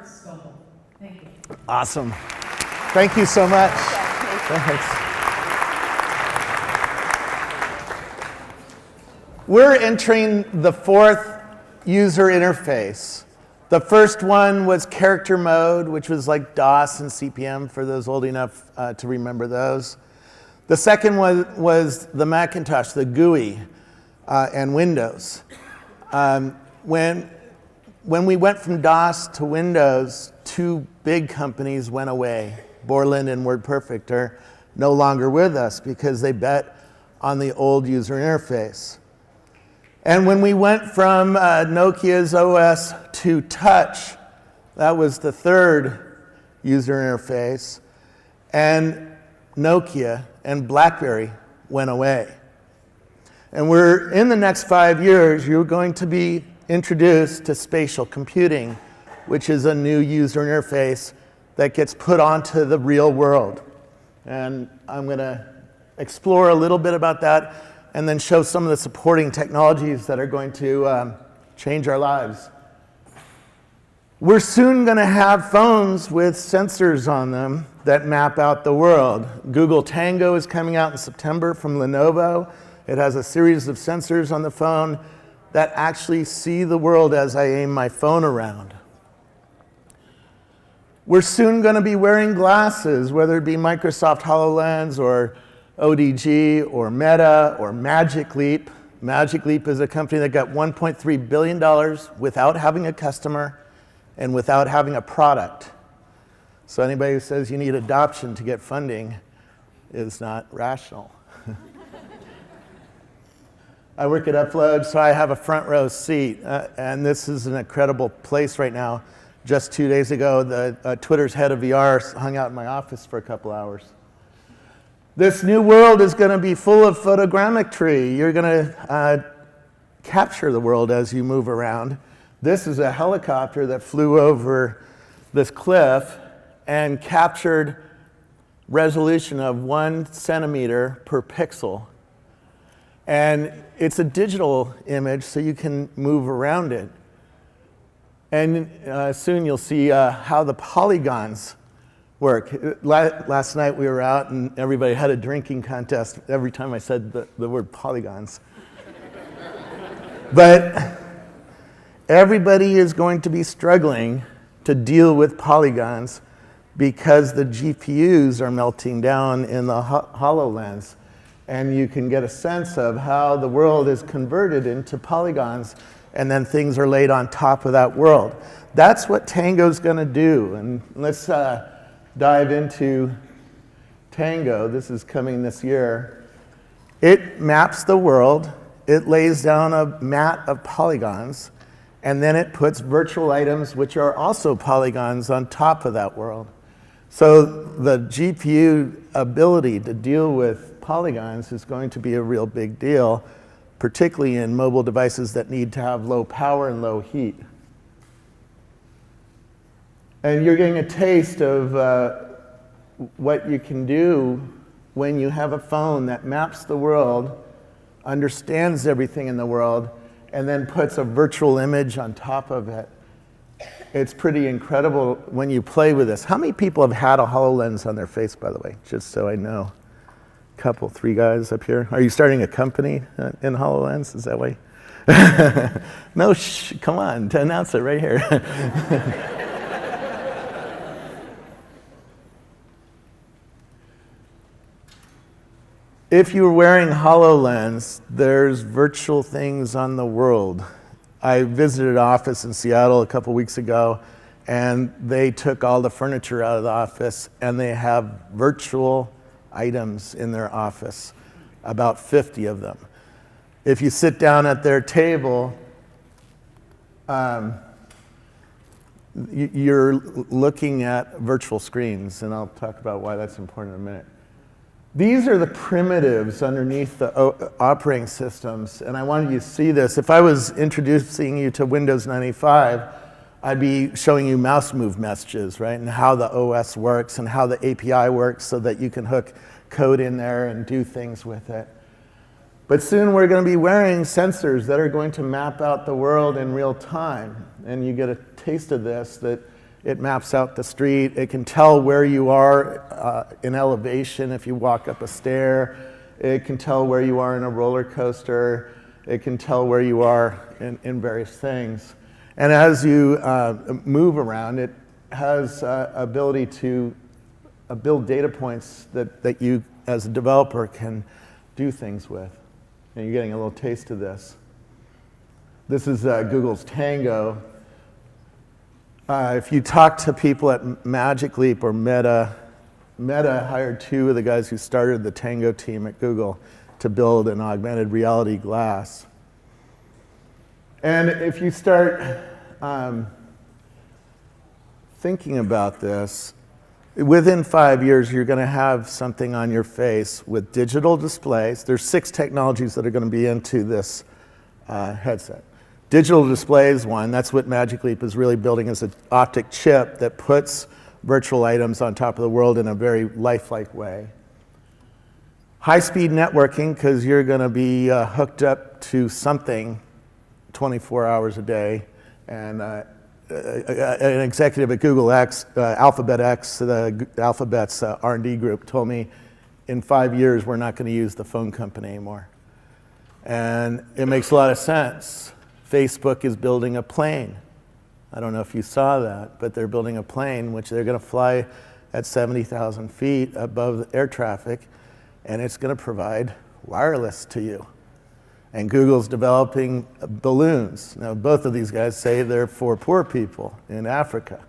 Scoble. Thank you. Awesome. Thank you so much. Thanks. We're entering the fourth user interface. The first one was character mode, which was like DOS and CP/M for those old enough to remember those. The second one was the Macintosh, the GUI, and Windows. When we went from DOS to Windows, two big companies went away. Borland and WordPerfect are no longer with us because they bet on the old user interface. And when we went from Nokia's OS to touch, that was the third user interface, and Nokia and BlackBerry went away. And we're in the next 5 years, you're going to be introduced to spatial computing, which is a new user interface that gets put onto the real world. And I'm going to explore a little bit about that and then show some of the supporting technologies that are going to change our lives. We're soon going to have phones with sensors on them that map out the world. Google Tango is coming out in September from Lenovo. It has a series of sensors on the phone that actually see the world as I aim my phone around. We're soon going to be wearing glasses, whether it be Microsoft HoloLens or ODG or Meta or Magic Leap. Magic Leap is a company that got $1.3 billion without having a customer and without having a product. So anybody who says you need adoption to get funding is not rational. I work at Upload, so I have a front row seat, and this is an incredible place right now. Just 2 days ago, Twitter's head of VR hung out in my office for a couple hours. This new world is going to be full of photogrammetry. You're going to capture the world as you move around. This is a helicopter that flew over this cliff and captured resolution of 1 centimeter per pixel. And it's a digital image, so you can move around it. And soon you'll see how the polygons work. Last night we were out and everybody had a drinking contest every time I said the word polygons. But everybody is going to be struggling to deal with polygons because the GPUs are melting down in the HoloLens. And you can get a sense of how the world is converted into polygons, and then things are laid on top of that world. That's what Tango's going to do. And let's dive into Tango. This is coming this year. It maps the world. It lays down a mat of polygons, and then it puts virtual items, which are also polygons, on top of that world. So the GPU ability to deal with polygons is going to be a real big deal, particularly in mobile devices that need to have low power and low heat. And you're getting a taste of what you can do when you have a phone that maps the world, understands everything in the world, and then puts a virtual image on top of it. It's pretty incredible when you play with this. How many people have had a HoloLens on their face, by the way, just so I know? Couple, 3 guys up here. Are you starting a company in HoloLens? Is that way? No, come on, to announce it right here. If you're wearing HoloLens, there's virtual things on the world. I visited an office in Seattle a couple weeks ago, and they took all the furniture out of the office, and they have virtual items in their office, about 50 of them. If you sit down at their table, you're looking at virtual screens, and I'll talk about why that's important in a minute. These are the primitives underneath the operating systems, and I wanted you to see this. If I was introducing you to Windows 95, I'd be showing you mouse move messages, right? And how the OS works and how the API works so that you can hook code in there and do things with it. But soon we're going to be wearing sensors that are going to map out the world in real time. And you get a taste of this, that It maps out the street. It can tell where you are in elevation if you walk up a stair. It can tell where you are in a roller coaster. It can tell where you are in various things. And as you move around, it has ability to build data points that you, as a developer, can do things with. And you're getting a little taste of this. This is Google's Tango. If you talk to people at Magic Leap or Meta hired 2 of the guys who started the Tango team at Google to build an augmented reality glass. And if you start thinking about this, within 5 years, you're going to have something on your face with digital displays. There's 6 technologies that are going to be into this headset. Digital display is one. That's what Magic Leap is really building, as an optic chip that puts virtual items on top of the world in a very lifelike way. High-speed networking, because you're going to be hooked up to something 24 hours a day. And an executive at Google X, Alphabet X, Alphabet's R&D group, told me in 5 years we're not going to use the phone company anymore. And it makes a lot of sense. Facebook is building a plane. I don't know if you saw that, but they're building a plane which they're going to fly at 70,000 feet above air traffic, and it's going to provide wireless to you. And Google's developing balloons. Now, both of these guys say they're for poor people in Africa.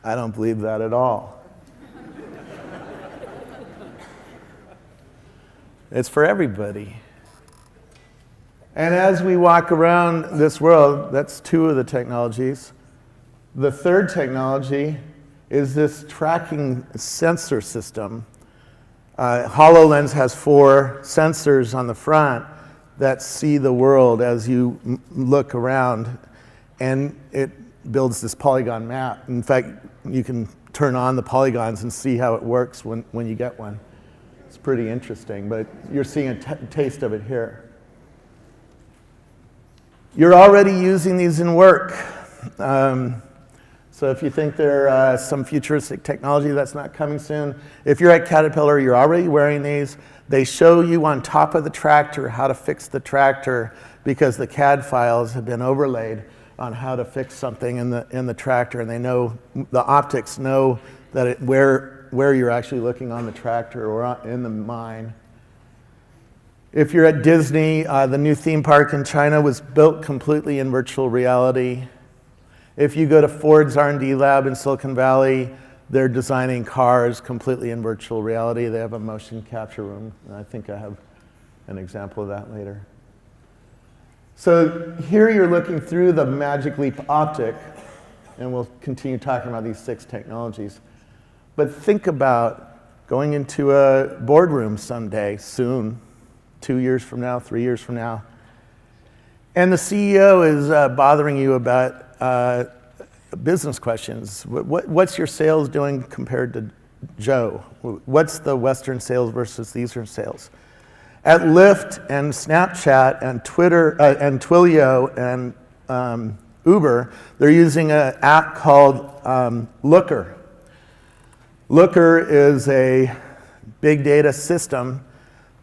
I don't believe that at all. It's for everybody. And as we walk around this world, that's 2 of the technologies. The third technology is this tracking sensor system. HoloLens has 4 sensors on the front that see the world as you look around, and it builds this polygon map. In fact, you can turn on the polygons and see how it works when you get one. It's pretty interesting, but you're seeing a taste of it here. You're already using these in work. So if you think there's some futuristic technology that's not coming soon, if you're at Caterpillar, you're already wearing these. They show you on top of the tractor how to fix the tractor, because the CAD files have been overlaid on how to fix something in the tractor, and they know, the optics know that where you're actually looking on the tractor or in the mine. If you're at Disney, the new theme park in China was built completely in virtual reality. If you go to Ford's R&D lab in Silicon Valley, they're designing cars completely in virtual reality. They have a motion capture room, and I think I have an example of that later. So here you're looking through the Magic Leap optic, and we'll continue talking about these 6 technologies. But think about going into a boardroom someday, soon, 2 years from now, 3 years from now, and the CEO is bothering you about business questions. What's your sales doing compared to Joe? What's the Western sales versus the Eastern sales? At Lyft and Snapchat and Twitter and Twilio and Uber, they're using an app called Looker. Looker is a big data system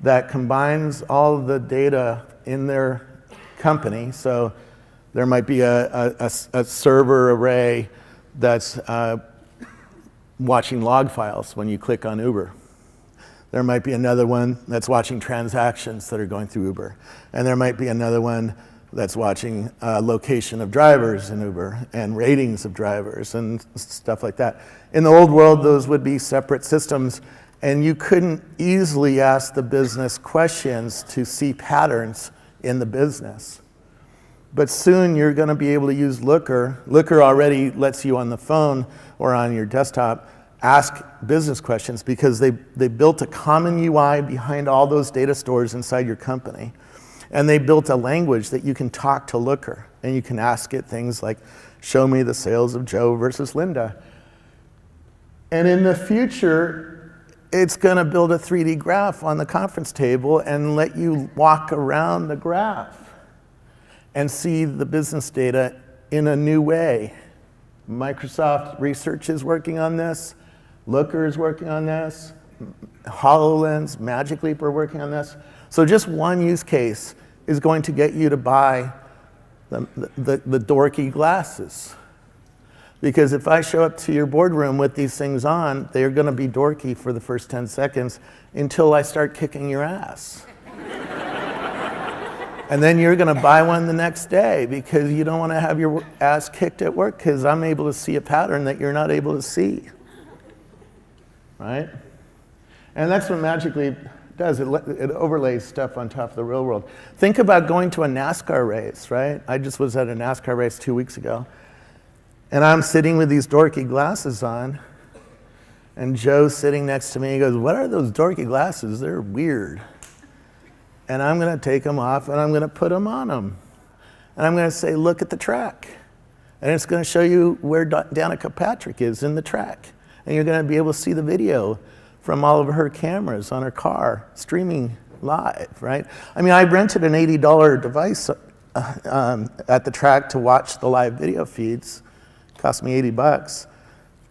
that combines all the data in their company. So there might be a server array that's watching log files when you click on Uber. There might be another one that's watching transactions that are going through Uber. And there might be another one that's watching location of drivers in Uber and ratings of drivers and stuff like that. In the old world, those would be separate systems, and you couldn't easily ask the business questions to see patterns in the business. But soon you're going to be able to use Looker. Looker already lets you on the phone or on your desktop ask business questions, because they built a common UI behind all those data stores inside your company. And they built a language that you can talk to Looker, and you can ask it things like, show me the sales of Joe versus Linda. And in the future, it's going to build a 3D graph on the conference table and let you walk around the graph and see the business data in a new way. Microsoft Research is working on this. Looker is working on this. HoloLens, Magic Leap are working on this. So just one use case is going to get you to buy the dorky glasses. Because if I show up to your boardroom with these things on, they're going to be dorky for the first 10 seconds until I start kicking your ass. And then you're going to buy one the next day because you don't want to have your ass kicked at work because I'm able to see a pattern that you're not able to see. Right? And that's what Magic Leap does. It overlays stuff on top of the real world. Think about going to a NASCAR race, right? I just was at a NASCAR race 2 weeks ago. And I'm sitting with these dorky glasses on, and Joe's sitting next to me. He goes, "What are those dorky glasses? They're weird." And I'm going to take them off, and I'm going to put them on him. And I'm going to say, "Look at the track." And it's going to show you where Danica Patrick is in the track. And you're going to be able to see the video from all of her cameras on her car, streaming live, right? I mean, I rented an $80 device at the track to watch the live video feeds. Cost me $80.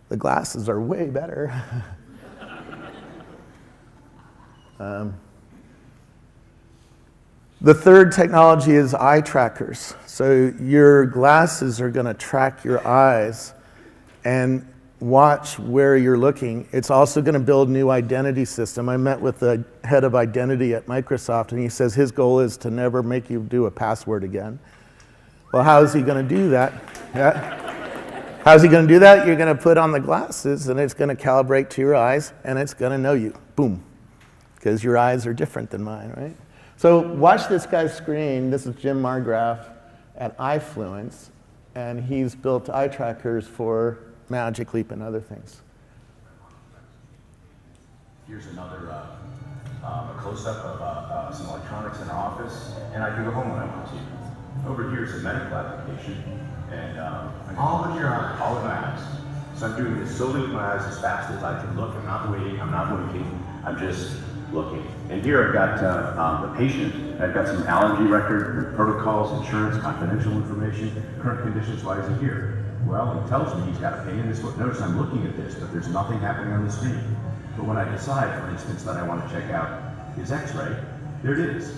The glasses are way better. The third technology is eye trackers. So your glasses are going to track your eyes and watch where you're looking. It's also going to build new identity system. I met with the head of identity at Microsoft, and he says his goal is to never make you do a password again. Well, how is he going to do that? Yeah. How's he going to do that? You're going to put on the glasses, and it's going to calibrate to your eyes, and it's going to know you. Boom. Because your eyes are different than mine, right? So watch this guy's screen. This is Jim Margraf at iFluence, and he's built eye trackers for Magic Leap and other things. Here's another a close-up of some electronics in our office, and I can go home when I want to. Over here is a medical application, and all in your eyes. All in my eyes. So I'm doing this solely with my eyes as fast as I can look. I'm not waiting. I'm not winking. I'm just looking. And here I've got the patient. I've got some allergy record, protocols, insurance, confidential information, current conditions. Why is he here? Well, it tells me he's got a pain in his foot. Notice I'm looking at this, but there's nothing happening on the screen. But when I decide, for instance, that I want to check out his x-ray, there it is.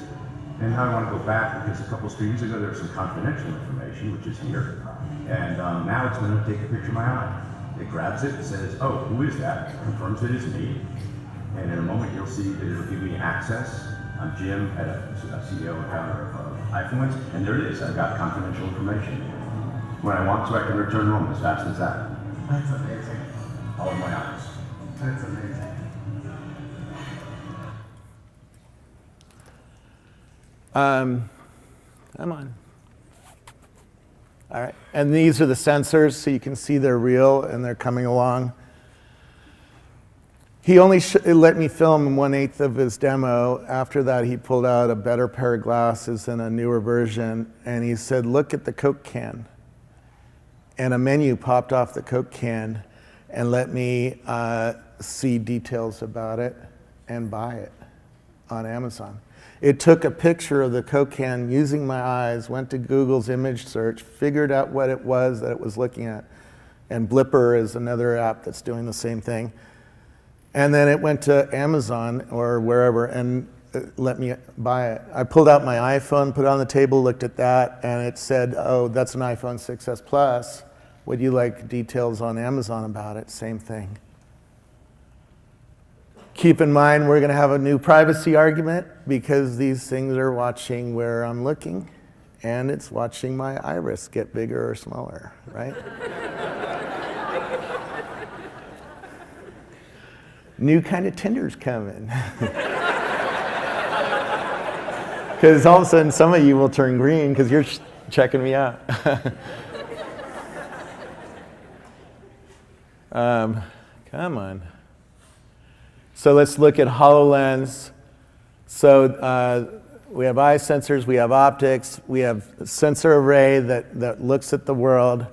And now I want to go back because a couple screens ago there was some confidential information, which is here. And now it's going to take a picture of my eye. It grabs it and says, "Oh, who is that?" Confirms it is me. And in a moment you'll see that it'll give me access. I'm Jim, head of CEO and founder of iFluence, and there it is. I've got confidential information. When I want to, I can return home as fast as that. That's amazing. All in my eyes. That's amazing. Come on. All right, and these are the sensors, so you can see they're real and they're coming along. He only let me film 1/8 of his demo. After that, he pulled out a better pair of glasses and a newer version, and he said, "Look at the Coke can." And a menu popped off the Coke can and let me see details about it and buy it on Amazon. It took a picture of the Coke can using my eyes, went to Google's image search, figured out what it was that it was looking at. And Blipper is another app that's doing the same thing. And then it went to Amazon or wherever and let me buy it. I pulled out my iPhone, put it on the table, looked at that, and it said, "Oh, that's an iPhone 6s Plus. Would you like details on Amazon about it?" Same thing. Keep in mind, we're going to have a new privacy argument because these things are watching where I'm looking, and it's watching my iris get bigger or smaller, right? New kind of Tinder's coming. Because all of a sudden, some of you will turn green because you're checking me out. Come on. So let's look at HoloLens. So we have eye sensors, we have optics, we have a sensor array that looks at the world.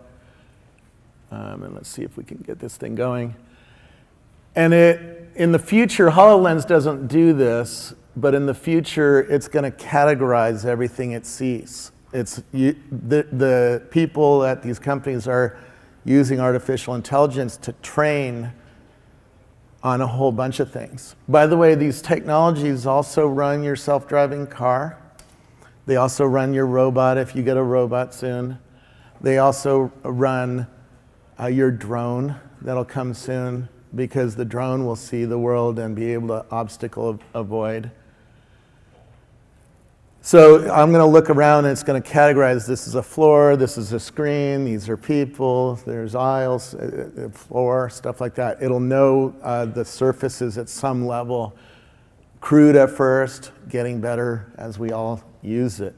And let's see if we can get this thing going. And in the future, HoloLens doesn't do this, but in the future, it's going to categorize everything it sees. The people at these companies are using artificial intelligence to train on a whole bunch of things. By the way, these technologies also run your self-driving car. They also run your robot if you get a robot soon. They also run your drone that'll come soon, because the drone will see the world and be able to obstacle avoid. So I'm going to look around and it's going to categorize, this is a floor, this is a screen, these are people, there's aisles, floor, stuff like that. It'll know the surfaces at some level, crude at first, getting better as we all use it.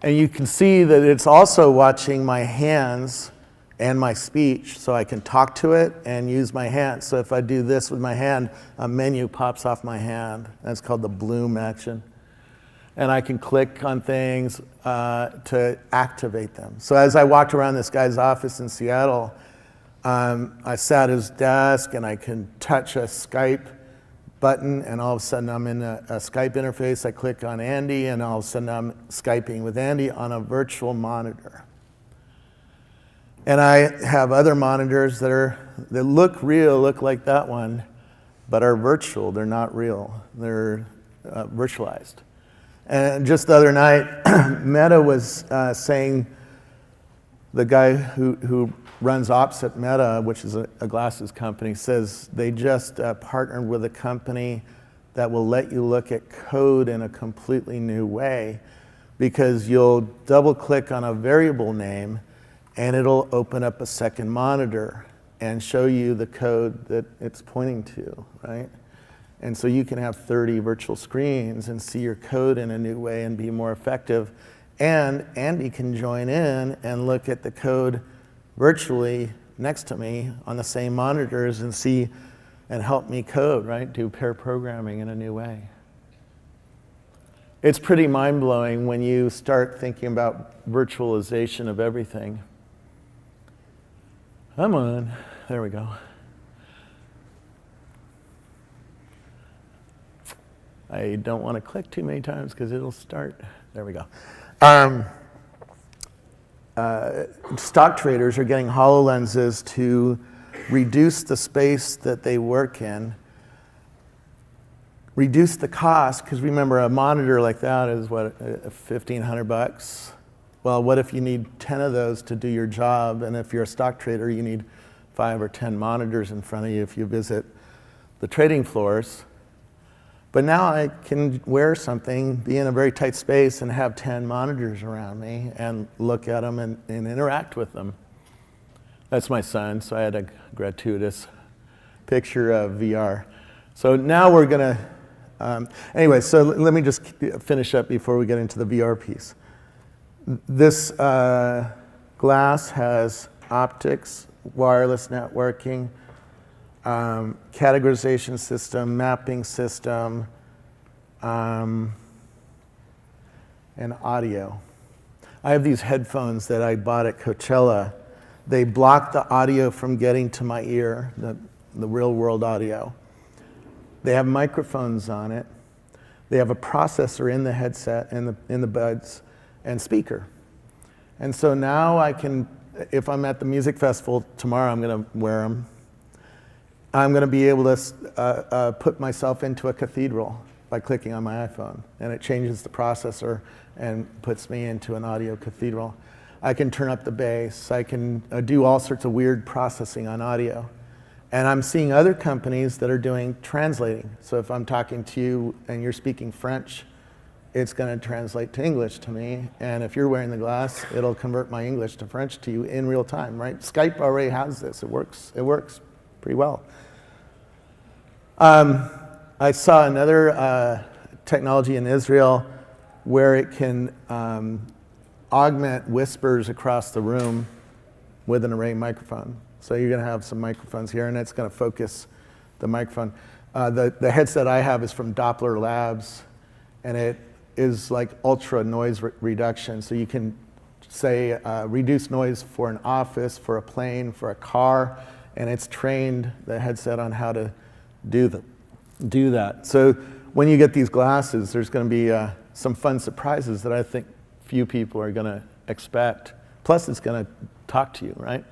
And you can see that it's also watching my hands and my speech, so I can talk to it and use my hands. So if I do this with my hand, a menu pops off my hand. That's called the bloom action. And I can click on things to activate them. So as I walked around this guy's office in Seattle, I sat at his desk and I can touch a Skype button, and all of a sudden I'm in a Skype interface. I click on Andy, and all of a sudden I'm Skyping with Andy on a virtual monitor. And I have other monitors that look real, look like that one, but are virtual. They're not real. They're virtualized. And just the other night, Meta was saying, the guy who runs ops at Meta, which is a glasses company, says they just partnered with a company that will let you look at code in a completely new way, because you'll double click on a variable name and it'll open up a second monitor and show you the code that it's pointing to, right? And so you can have 30 virtual screens and see your code in a new way and be more effective. And Andy can join in and look at the code virtually next to me on the same monitors and see and help me code, right? Do pair programming in a new way. It's pretty mind-blowing when you start thinking about virtualization of everything. Come on, there we go. I don't want to click too many times because it'll start. There we go. Stock traders are getting HoloLenses to reduce the space that they work in, reduce the cost, because remember, a monitor like that is what, $1,500? Well, what if you need 10 of those to do your job? And if you're a stock trader, you need 5 or 10 monitors in front of you if you visit the trading floors. But now I can wear something, be in a very tight space, and have 10 monitors around me and look at them and interact with them. That's my son, so I had a gratuitous picture of VR. So now we're going to, anyway, so let me just finish up before we get into the VR piece. This glass has optics, wireless networking, categorization system, mapping system, and audio. I have these headphones that I bought at Coachella. They block the audio from getting to my ear, the real world audio. They have microphones on it. They have a processor in the headset, in the buds, and speaker. And so now I can, if I'm at the music festival tomorrow, I'm going to wear them. I'm going to be able to put myself into a cathedral by clicking on my iPhone, and it changes the processor and puts me into an audio cathedral. I can turn up the bass. I can do all sorts of weird processing on audio. And I'm seeing other companies that are doing translating. So if I'm talking to you and you're speaking French, it's going to translate to English to me. And if you're wearing the glass, it'll convert my English to French to you in real time, right? Skype already has this. It works pretty well. I saw another technology in Israel where it can augment whispers across the room with an array microphone. So you're going to have some microphones here, and it's going to focus the microphone. The headset I have is from Doppler Labs, and it is like ultra noise reduction. So you can say reduce noise for an office, for a plane, for a car, and it's trained the headset on how to do that. So when you get these glasses, there's going to be some fun surprises that I think few people are going to expect. Plus, it's going to talk to you, right?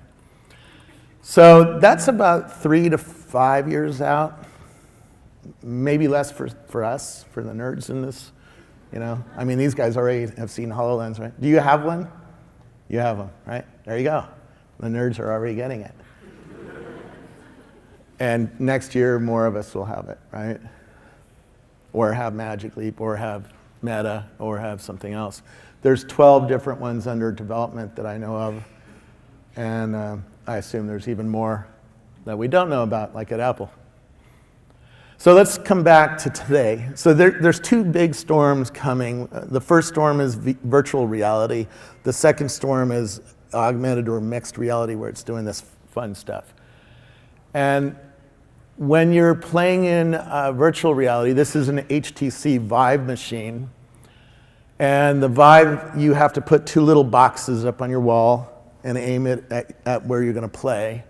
So that's about 3 to 5 years out, maybe less for us, for the nerds in this, you know. I mean, these guys already have seen HoloLens, right? Do you have one? You have them, right? There you go. The nerds are already getting it. And next year, more of us will have it, right? Or have Magic Leap, or have Meta, or have something else. There's 12 different ones under development that I know of, and I assume there's even more that we don't know about, like at Apple. So let's come back to today. So there's 2 big storms coming. The first storm is virtual reality. The second storm is augmented or mixed reality, where it's doing this fun stuff. And when you're playing in virtual reality, this is an HTC Vive machine. And the Vive, you have to put 2 little boxes up on your wall and aim it at where you're going to play.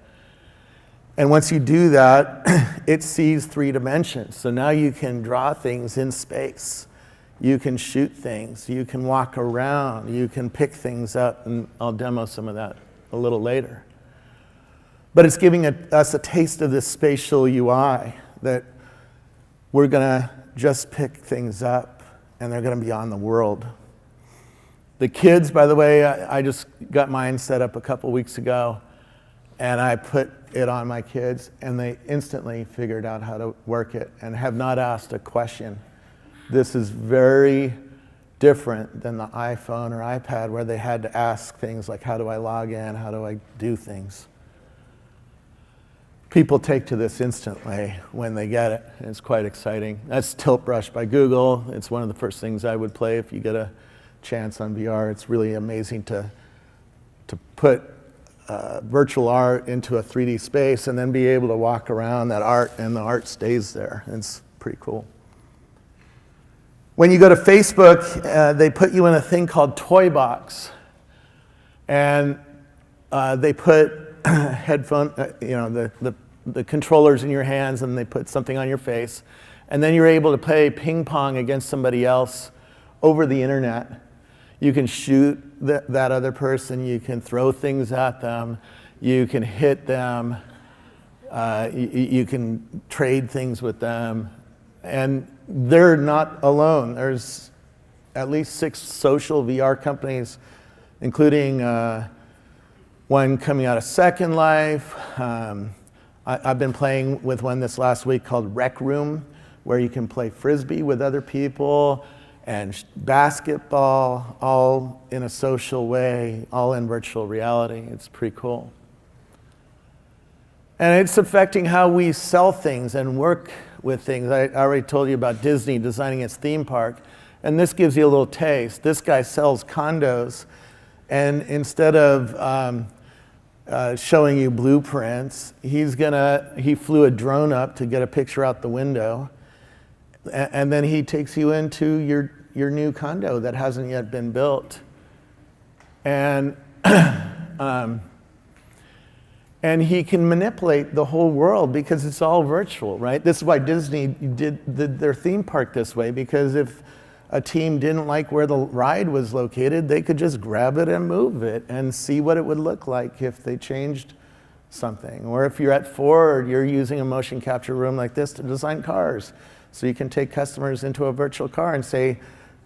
And once you do that, it sees 3 dimensions. So now you can draw things in space. You can shoot things. You can walk around. You can pick things up. And I'll demo some of that a little later. But it's giving us a taste of this spatial UI that we're going to just pick things up, and they're going to be on the world. The kids, by the way, I just got mine set up a couple weeks ago, and I put it on my kids, and they instantly figured out how to work it and have not asked a question. This is very different than the iPhone or iPad, where they had to ask things like, how do I log in? How do I do things? People take to this instantly when they get it. It's quite exciting. That's Tilt Brush by Google. It's one of the first things I would play if you get a chance on VR. It's really amazing to put virtual art into a 3D space and then be able to walk around that art, and the art stays there. It's pretty cool. When you go to Facebook, they put you in a thing called Toy Box, and they put headphone, the controllers in your hands, and they put something on your face, and then you're able to play ping pong against somebody else over the internet. You can shoot that other person. You can throw things at them. You can hit them. You can trade things with them, and they're not alone. There's at least 6 social VR companies, including one coming out of Second Life. I've been playing with one this last week called Rec Room, where you can play Frisbee with other people and basketball, all in a social way, all in virtual reality. It's pretty cool. And it's affecting how we sell things and work with things. I already told you about Disney designing its theme park, and this gives you a little taste. This guy sells condos, and instead of showing you blueprints, he flew a drone up to get a picture out the window, and then he takes you into your new condo that hasn't yet been built. And and he can manipulate the whole world because it's all virtual, right? This is why Disney did their theme park this way, because if a team didn't like where the ride was located, they could just grab it and move it and see what it would look like if they changed something. Or if you're at Ford, you're using a motion capture room like this to design cars. So you can take customers into a virtual car and say,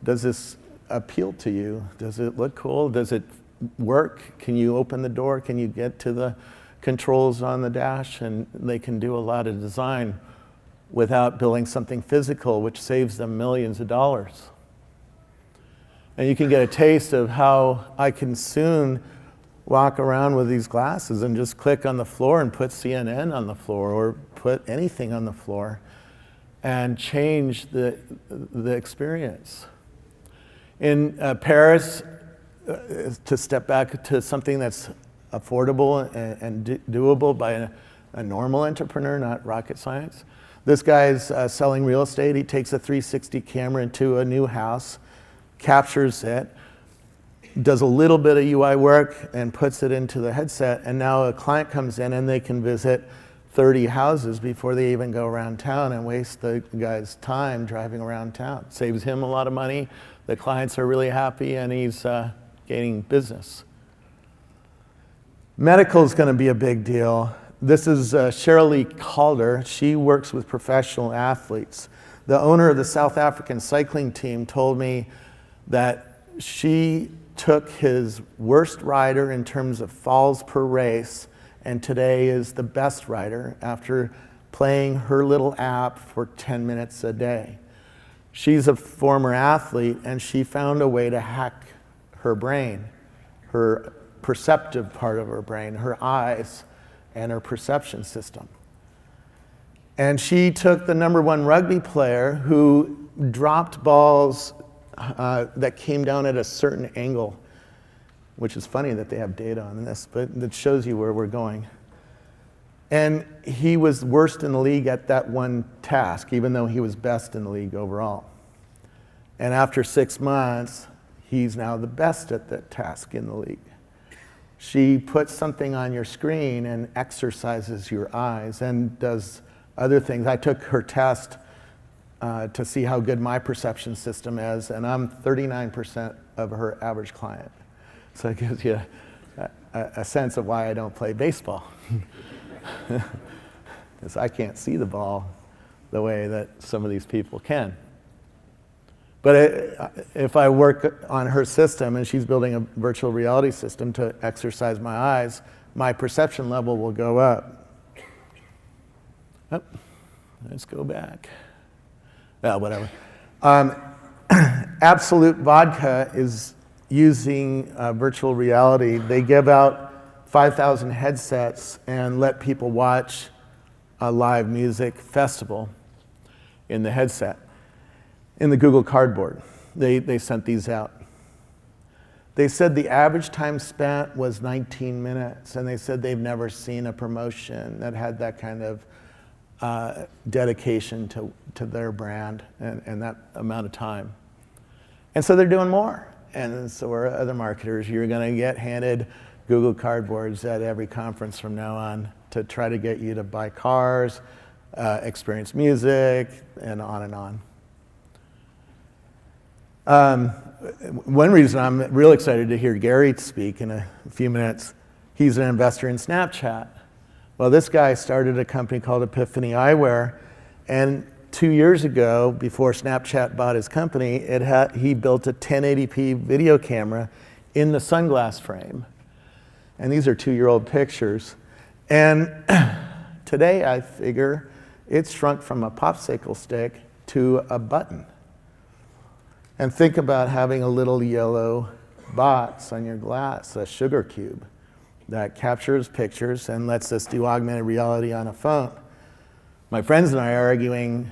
does this appeal to you? Does it look cool? Does it work? Can you open the door? Can you get to the controls on the dash? And they can do a lot of design without building something physical, which saves them millions of dollars. And you can get a taste of how I can soon walk around with these glasses and just click on the floor and put CNN on the floor, or put anything on the floor, and change the experience. In Paris, to step back to something that's affordable and doable by a normal entrepreneur, not rocket science. This guy's selling real estate. He takes a 360 camera into a new house, captures it, does a little bit of UI work, and puts it into the headset. And now a client comes in and they can visit 30 houses before they even go around town and waste the guy's time driving around town. Saves him a lot of money. The clients are really happy, and he's gaining business. Medical is going to be a big deal. This is Cheryl Lee Calder. She works with professional athletes. The owner of the South African cycling team told me that she took his worst rider in terms of falls per race, and today is the best rider after playing her little app for 10 minutes a day. She's a former athlete, and she found a way to hack her brain, her perceptive part of her brain, her eyes, and her perception system. And she took the #1 rugby player who dropped balls that came down at a certain angle, which is funny that they have data on this, but it shows you where we're going. And he was worst in the league at that one task, even though he was best in the league overall. And after 6 months, he's now the best at that task in the league. She puts something on your screen and exercises your eyes and does other things. I took her test to see how good my perception system is, and I'm 39% of her average client. So it gives you a sense of why I don't play baseball. Because I can't see the ball the way that some of these people can. But if I work on her system and she's building a virtual reality system to exercise my eyes, my perception level will go up. Oh, let's go back. Well, whatever. Absolute Vodka is using virtual reality. They give out 5,000 headsets and let people watch a live music festival in the headset. In the Google Cardboard, they sent these out. They said the average time spent was 19 minutes, and they said they've never seen a promotion that had that kind of dedication to their brand and that amount of time. And so they're doing more. And so are other marketers. You're going to get handed Google Cardboards at every conference from now on to try to get you to buy cars, experience music, and on and on. One reason I'm real excited to hear Gary speak in a few minutes, he's an investor in Snapchat. Well, this guy started a company called Epiphany Eyewear, and 2 years ago, before Snapchat bought his company, he built a 1080p video camera in the sunglass frame. And these are 2-year-old pictures. And today, I figure, it's shrunk from a popsicle stick to a button. And think about having a little yellow box on your glass, a sugar cube, that captures pictures and lets us do augmented reality on a phone. My friends and I are arguing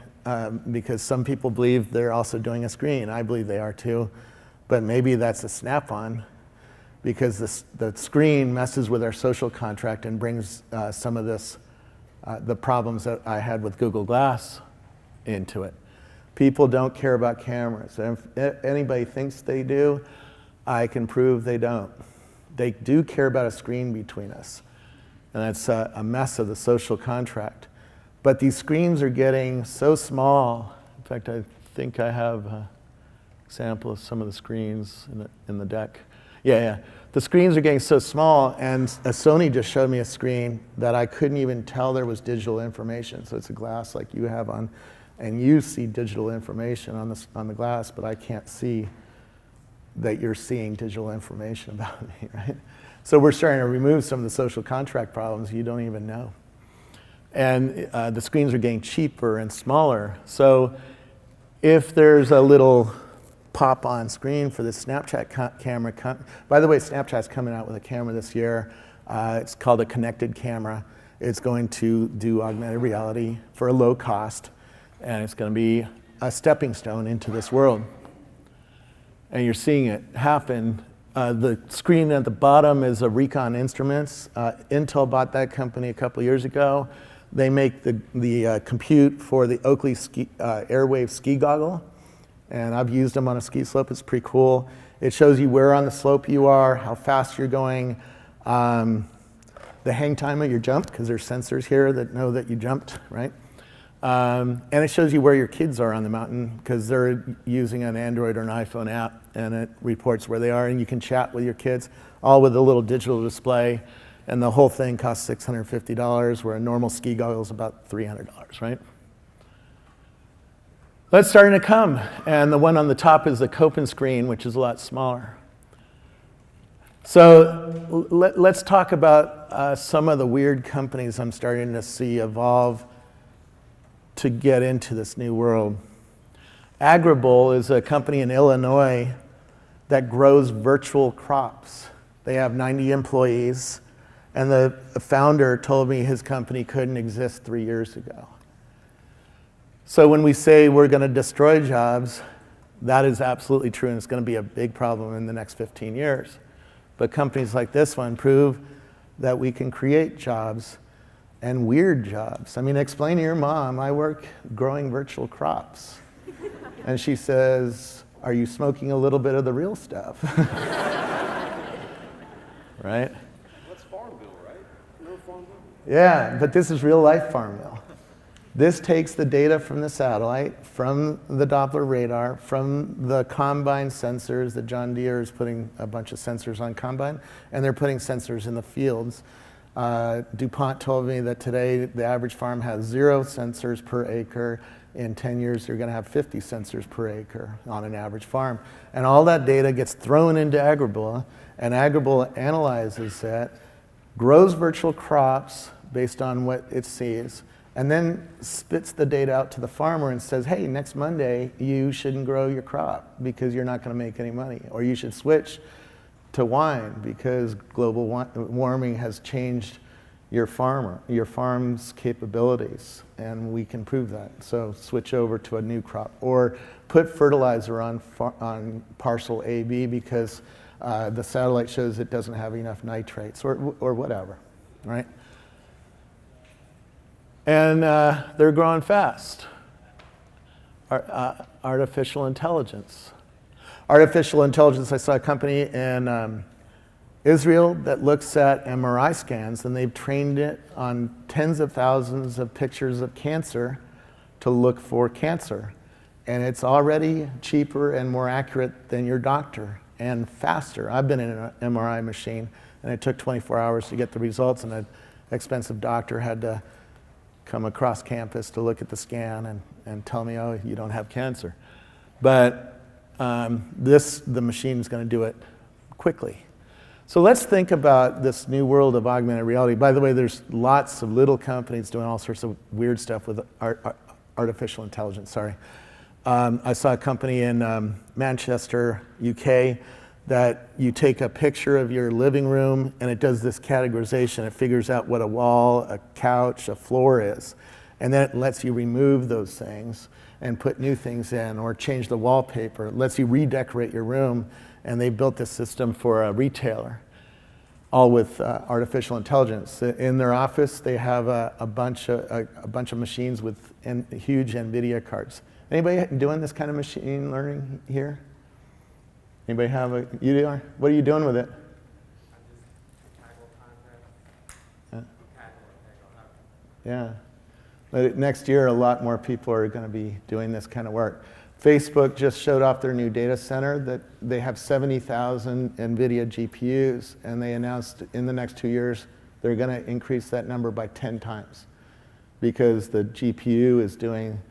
because some people believe they're also doing a screen. I believe they are too, but maybe that's a snap-on because the screen messes with our social contract and brings some of this, the problems that I had with Google Glass into it. People don't care about cameras. And if anybody thinks they do, I can prove they don't. They do care about a screen between us. And that's a mess of the social contract. But these screens are getting so small. In fact, I think I have an example of some of the screens in the deck. Yeah. The screens are getting so small, and Sony just showed me a screen that I couldn't even tell there was digital information. So it's a glass like you have on, and you see digital information on the glass, but I can't see that you're seeing digital information about me, right? So we're starting to remove some of the social contract problems you don't even know. And the screens are getting cheaper and smaller. So if there's a little pop-on screen for the Snapchat camera, by the way, Snapchat's coming out with a camera this year. It's called a connected camera. It's going to do augmented reality for a low cost, and it's going to be a stepping stone into this world. And you're seeing it happen. The screen at the bottom is a Recon Instruments. Intel bought that company a couple years ago. They make the compute for the Oakley Airwave ski goggle. And I've used them on a ski slope. It's pretty cool. It shows you where on the slope you are, how fast you're going, the hang time of your jump, because there's sensors here that know that you jumped, right? And it shows you where your kids are on the mountain, because they're using an Android or an iPhone app, and it reports where they are, and you can chat with your kids, all with a little digital display. And the whole thing costs $650, where a normal ski goggle is about $300, right? That's starting to come. And the one on the top is the Copen screen, which is a lot smaller. So let's talk about some of the weird companies I'm starting to see evolve to get into this new world. Agribole is a company in Illinois that grows virtual crops. They have 90 employees, and the founder told me his company couldn't exist 3 years ago. So when we say we're going to destroy jobs, that is absolutely true, and it's going to be a big problem in the next 15 years. But companies like this one prove that we can create jobs, and weird jobs. I mean, explain to your mom, I work growing virtual crops. And she says, are you smoking a little bit of the real stuff? Right? That's Farmville, right? You know Farmville? Yeah, but this is real life Farmville. This takes the data from the satellite, from the Doppler radar, from the combine sensors that John Deere is putting a bunch of sensors on combine, and they're putting sensors in the fields. DuPont told me that today the average farm has 0 sensors per acre. In 10 years, you're going to have 50 sensors per acre on an average farm. And all that data gets thrown into Agribole, and Agribole analyzes it, grows virtual crops based on what it sees, and then spits the data out to the farmer and says, hey, next Monday, you shouldn't grow your crop because you're not going to make any money. Or you should switch to wine because global warming has changed your farm's capabilities, and we can prove that. So switch over to a new crop, or put fertilizer on parcel AB because the satellite shows it doesn't have enough nitrates, or whatever, right? And they're growing fast. Artificial intelligence. Artificial intelligence, I saw a company in Israel that looks at MRI scans, and they've trained it on tens of thousands of pictures of cancer to look for cancer. And it's already cheaper and more accurate than your doctor, and faster. I've been in an MRI machine, and it took 24 hours to get the results, and an expensive doctor had to come across campus to look at the scan and tell me, oh, you don't have cancer. But the machine is going to do it quickly. So let's think about this new world of augmented reality. By the way, there's lots of little companies doing all sorts of weird stuff with artificial intelligence, sorry. I saw a company in Manchester, UK, that you take a picture of your living room and it does this categorization. It figures out what a wall, a couch, a floor is. And then it lets you remove those things and put new things in, or change the wallpaper. It lets you redecorate your room. And they built this system for a retailer, all with artificial intelligence. In their office, they have a bunch of machines with huge NVIDIA cards. Anybody doing this kind of machine learning here? Anybody have you are? What are you doing with it? Yeah. But next year, a lot more people are going to be doing this kind of work. Facebook just showed off their new data center that they have 70,000 NVIDIA GPUs, and they announced in the next 2 years they're going to increase that number by 10 times because the GPU is doing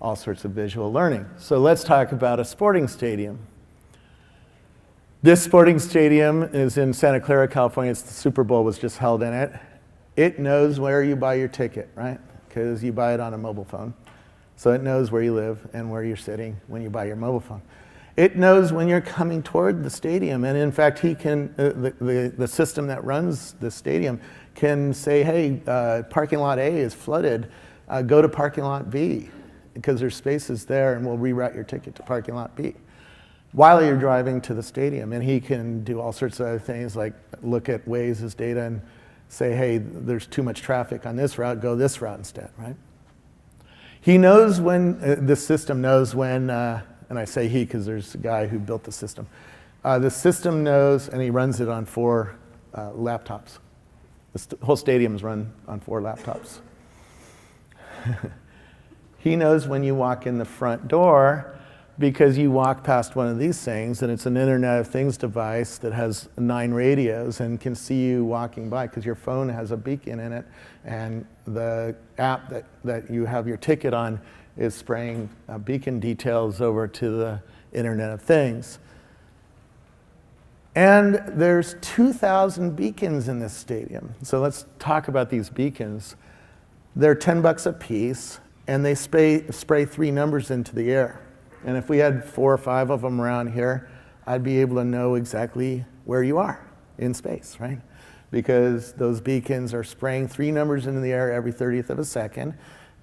all sorts of visual learning. So let's talk about a sporting stadium. This sporting stadium is in Santa Clara, California. The Super Bowl was just held in it. It knows where you buy your ticket, right? Because you buy it on a mobile phone. So it knows where you live and where you're sitting when you buy your mobile phone. It knows when you're coming toward the stadium, and in fact, he can the system that runs the stadium can say, hey, parking lot A is flooded, go to parking lot B, because there's spaces there, and we'll reroute your ticket to parking lot B while you're driving to the stadium. And he can do all sorts of other things, like look at Waze's data and say, hey, there's too much traffic on this route, go this route instead, right? He knows when, the system knows when, and I say he because there's a guy who built the system. The system knows, and he runs it on 4 laptops. The whole stadium's run on 4 laptops. He knows when you walk in the front door because you walk past one of these things and it's an Internet of Things device that has 9 radios and can see you walking by because your phone has a beacon in it, and the app that you have your ticket on is spraying beacon details over to the Internet of Things. And there's 2,000 beacons in this stadium. So let's talk about these beacons. They're $10 a piece, and they spray 3 numbers into the air. And if we had 4 or 5 of them around here, I'd be able to know exactly where you are in space, right? Because those beacons are spraying 3 numbers into the air every 30th of a second,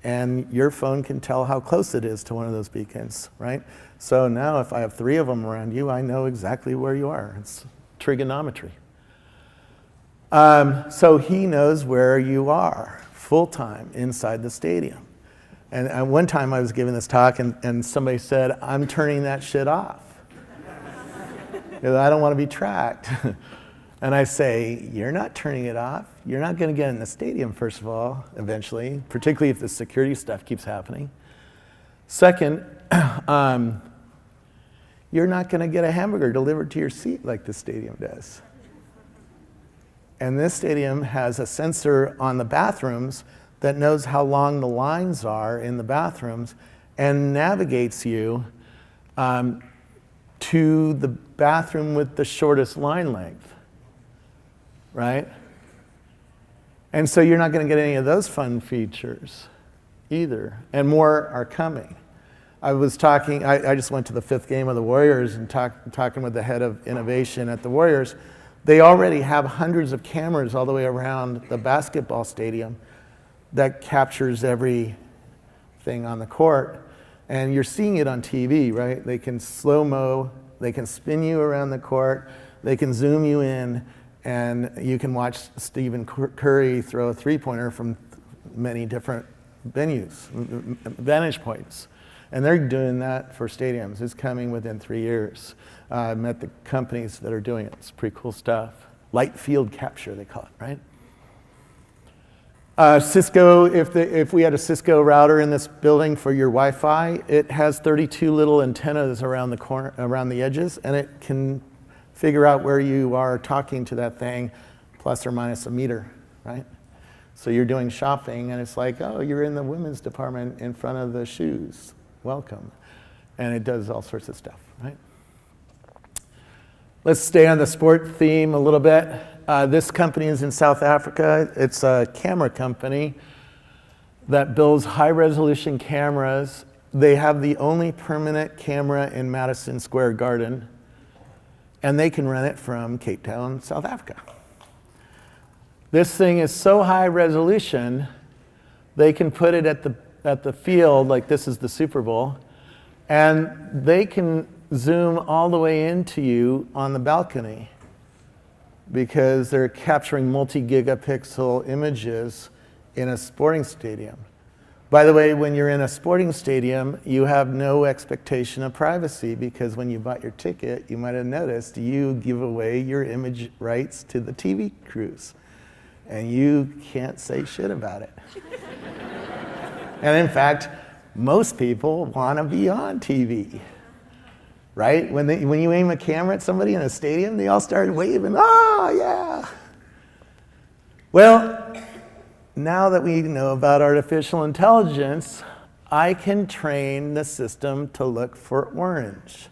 and your phone can tell how close it is to one of those beacons, right? So now if I have 3 of them around you, I know exactly where you are. It's trigonometry. So he knows where you are full-time inside the stadium. And one time I was giving this talk and somebody said, I'm turning that shit off. Because I don't want to be tracked. And I say, you're not turning it off. You're not going to get in the stadium, first of all, eventually, particularly if the security stuff keeps happening. Second, you're not going to get a hamburger delivered to your seat like the stadium does. And this stadium has a sensor on the bathrooms that knows how long the lines are in the bathrooms and navigates you to the bathroom with the shortest line length, right? And so you're not going to get any of those fun features either, and more are coming. I just went to the 5th game of the Warriors and talking with the head of innovation at the Warriors. They already have hundreds of cameras all the way around the basketball stadium that captures everything on the court. And you're seeing it on TV, right? They can slow-mo, they can spin you around the court, they can zoom you in, and you can watch Stephen Curry throw a 3-pointer from many different vantage points. And they're doing that for stadiums. It's coming within 3 years. I met the companies that are doing it. It's pretty cool stuff. Light field capture, they call it, right? Cisco, if we had a Cisco router in this building for your Wi-Fi, it has 32 little antennas around the edges, and it can figure out where you are talking to that thing, plus or minus a meter, right? So you're doing shopping, and it's like, oh, you're in the women's department in front of the shoes. Welcome. And it does all sorts of stuff, right? Let's stay on the sport theme a little bit. This company is in South Africa. It's a camera company that builds high-resolution cameras. They have the only permanent camera in Madison Square Garden, and they can run it from Cape Town, South Africa. This thing is so high resolution, they can put it at the field, like this is the Super Bowl, and they can zoom all the way into you on the balcony because they're capturing multi-gigapixel images in a sporting stadium. By the way, when you're in a sporting stadium, you have no expectation of privacy because when you bought your ticket, you might have noticed you give away your image rights to the TV crews, and you can't say shit about it. And in fact, most people want to be on TV, right? When you aim a camera at somebody in a stadium, they all start waving, oh, yeah. Well, now that we know about artificial intelligence, I can train the system to look for orange.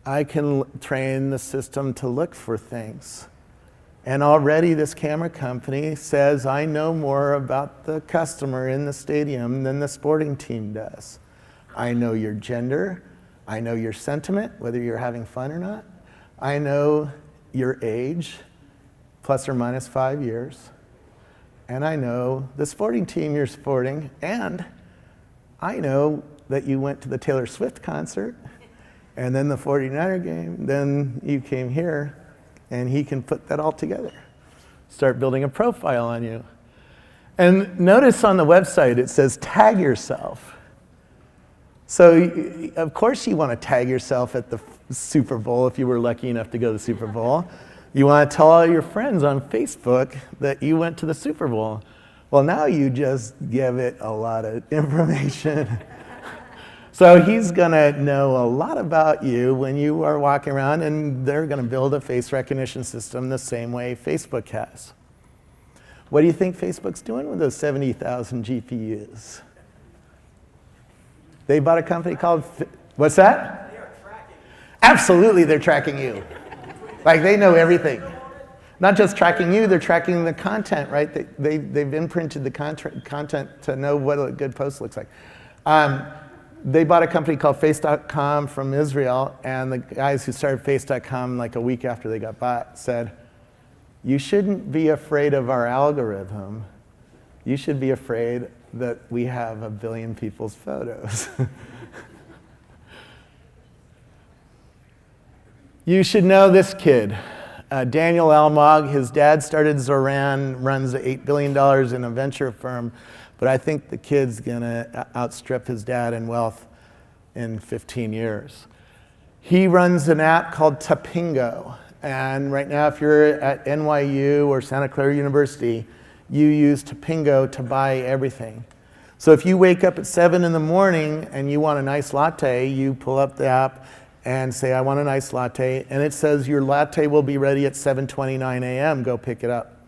I can train the system to look for things. And already this camera company says, I know more about the customer in the stadium than the sporting team does. I know your gender. I know your sentiment, whether you're having fun or not. I know your age, plus or minus 5 years. And I know the sporting team you're supporting. And I know that you went to the Taylor Swift concert, and then the 49er game, then you came here. And he can put that all together, start building a profile on you. And notice on the website it says tag yourself. So of course you want to tag yourself at the Super Bowl if you were lucky enough to go to the Super Bowl. You want to tell all your friends on Facebook that you went to the Super Bowl. Well, now you just give it a lot of information So he's gonna know a lot about you when you are walking around, and they're gonna build a face recognition system the same way Facebook has. What do you think Facebook's doing with those 70,000 GPUs? They bought a company called, what's that? They are tracking. Absolutely, they're tracking you. Like, they know everything. Not just tracking you, they're tracking the content, right? They've imprinted the content to know what a good post looks like. They bought a company called Face.com from Israel, and the guys who started Face.com like a week after they got bought said, you shouldn't be afraid of our algorithm. You should be afraid that we have 1 billion people's photos. You should know this kid, Daniel Almog. His dad started Zoran, runs $8 billion in a venture firm, but I think the kid's gonna outstrip his dad in wealth in 15 years. He runs an app called Tapingo, and right now if you're at NYU or Santa Clara University, you use Tapingo to buy everything. So if you wake up at 7 in the morning and you want a nice latte, you pull up the app and say, I want a nice latte, and it says your latte will be ready at 7:29 a.m., go pick it up.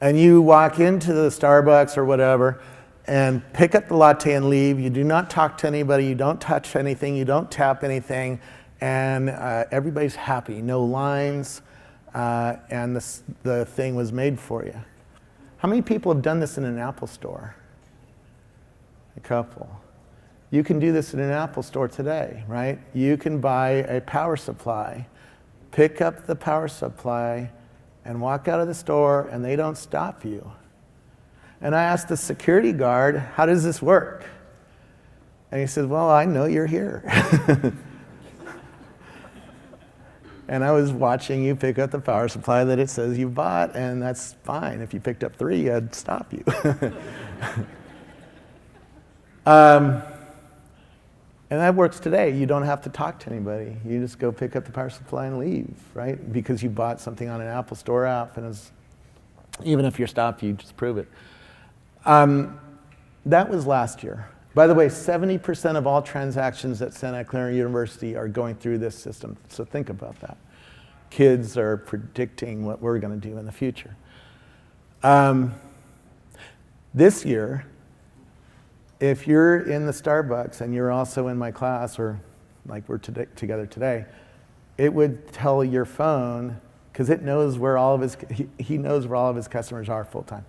And you walk into the Starbucks or whatever and pick up the latte and leave. You do not talk to anybody, you don't touch anything, you don't tap anything, and everybody's happy, no lines, and the thing was made for you. How many people have done this in an Apple store? A couple. You can do this in an Apple store today, right? You can buy a power supply, pick up the power supply, and walk out of the store, and they don't stop you. And I asked the security guard, how does this work? And he said, well, I know you're here. And I was watching you pick up the power supply that it says you bought, and that's fine. If you picked up 3, I'd stop you. And that works today. You don't have to talk to anybody. You just go pick up the power supply and leave, right? Because you bought something on an Apple Store app, and even if you're stopped, you just prove it. That was last year. By the way, 70% of all transactions at Santa Clara University are going through this system. So think about that. Kids are predicting what we're going to do in the future. This year, if you're in the Starbucks and you're also in my class, or like we're together today, it would tell your phone, because it knows where all of his, he knows where all of his customers are full time.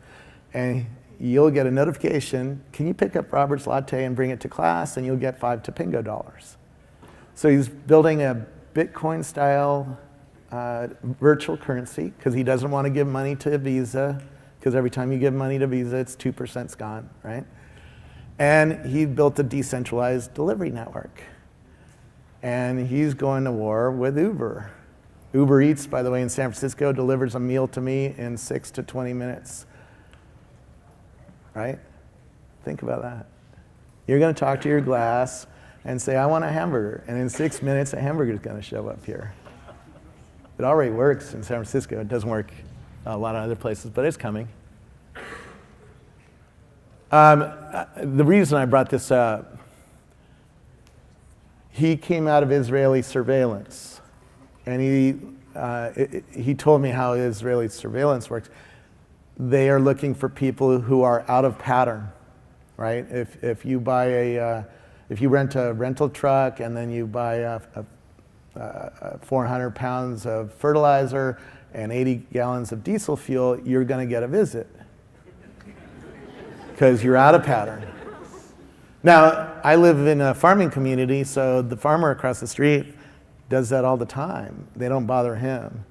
And you'll get a notification, can you pick up Robert's latte and bring it to class, and you'll get 5 Tapingo dollars. So he's building a Bitcoin style virtual currency, because he doesn't want to give money to Visa, because every time you give money to Visa, it's 2% gone, right? And he built a decentralized delivery network. And he's going to war with Uber. Uber Eats, by the way, in San Francisco, delivers a meal to me in 6 to 20 minutes. Right? Think about that. You're going to talk to your glass and say, I want a hamburger. And in 6 minutes, a hamburger is going to show up here. It already works in San Francisco. It doesn't work a lot of other places, but it's coming. The reason I brought this up, he came out of Israeli surveillance, and he told me how Israeli surveillance works. They are looking for people who are out of pattern, right? If you buy if you rent a rental truck and then you buy 400 pounds of fertilizer and 80 gallons of diesel fuel, you're going to get a visit, because you're out of pattern. Now, I live in a farming community, so the farmer across the street does that all the time. They don't bother him.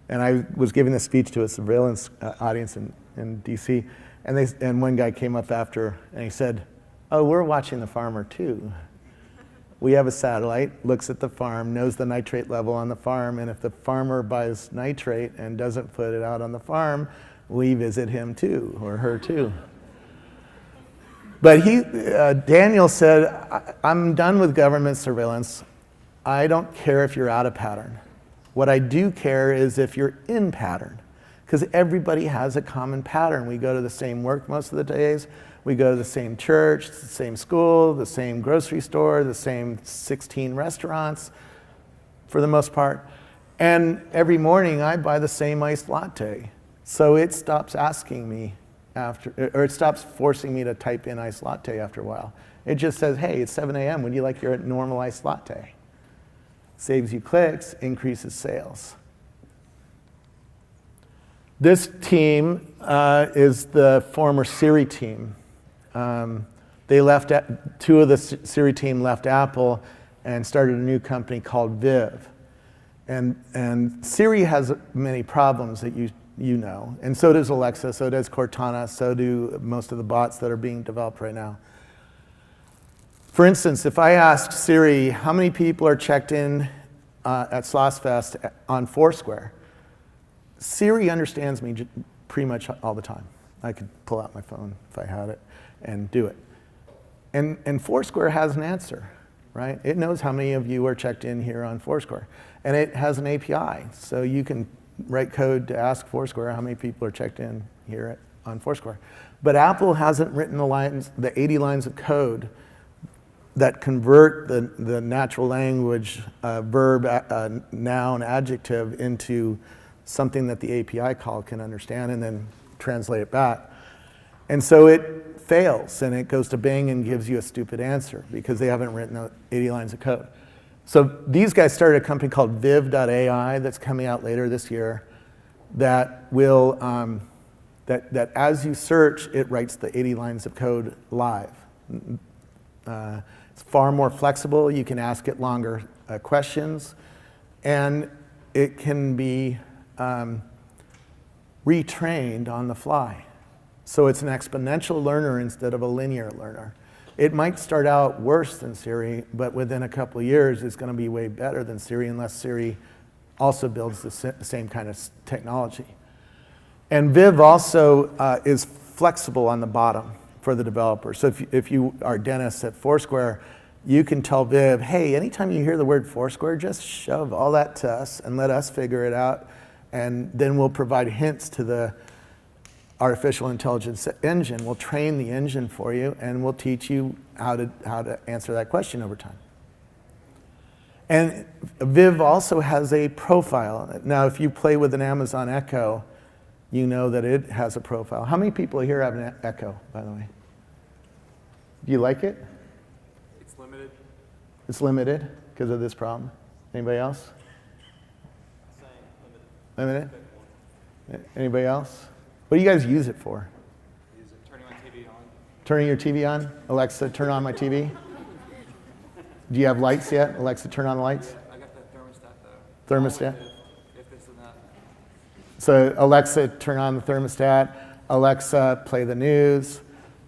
And I was giving a speech to a surveillance audience in DC, and one guy came up after, and he said, oh, we're watching the farmer too. We have a satellite, looks at the farm, knows the nitrate level on the farm, and if the farmer buys nitrate and doesn't put it out on the farm, we visit him too, or her too. But Daniel said, I'm done with government surveillance. I don't care if you're out of pattern. What I do care is if you're in pattern. because everybody has a common pattern. We go to the same work most of the days. We go to the same church, the same school, the same grocery store, the same 16 restaurants for the most part. And every morning I buy the same iced latte. So it stops asking me or it stops forcing me to type in iced latte after a while. It just says, hey, it's 7 a.m. Would you like your normal iced latte? Saves you clicks, increases sales. This team is the former Siri team. They left, two of the Siri team left Apple and started a new company called Viv. And Siri has many problems that you know, and so does Alexa, so does Cortana, so do most of the bots that are being developed right now. For instance, if I asked Siri how many people are checked in at Sloss Fest on Foursquare, Siri understands me pretty much all the time. I could pull out my phone if I had it and do it. And Foursquare has an answer, right? It knows how many of you are checked in here on Foursquare. And it has an API, so you can write code to ask Foursquare how many people are checked in here on Foursquare. But Apple hasn't written the 80 lines of code that convert the natural language verb, noun, adjective into something that the API call can understand and then translate it back. And so it fails and it goes to Bing and gives you a stupid answer because they haven't written 80 lines of code. So these guys started a company called Viv.ai that's coming out later this year that will, that as you search, it writes the 80 lines of code live. It's far more flexible. You can ask it longer questions, and it can be retrained on the fly. So it's an exponential learner instead of a linear learner. It might start out worse than Siri, but within a couple of years, it's going to be way better than Siri unless Siri also builds the same kind of technology. And Viv also is flexible on the bottom for the developer. So if you are Dennis at Foursquare, you can tell Viv, hey, anytime you hear the word Foursquare, just shove all that to us and let us figure it out. And then we'll provide hints to the artificial intelligence engine. We'll train the engine for you, and we'll teach you how to answer that question over time. And Viv also has a profile. Now, if you play with an Amazon Echo, you know that it has a profile. How many people here have an Echo, by the way? Do you like it? It's limited. It's limited because of this problem. Anybody else? Same, Limited? Anybody else? What do you guys use it for? Use it turning my TV on. Turning your TV on? Alexa, turn on my TV? Do you have lights yet? Alexa, turn on the lights? I got the thermostat though. Thermostat? If this and that. So Alexa, turn on the thermostat. Alexa, play the news.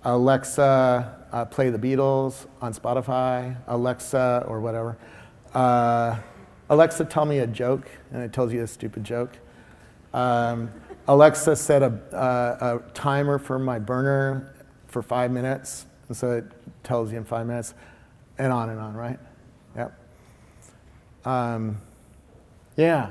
Alexa, play the Beatles on Spotify. Alexa, or whatever. Alexa, tell me a joke, and it tells you a stupid joke. Alexa, set a timer for my burner for 5 minutes, and so it tells you in 5 minutes, and on, right? Yep. Yeah.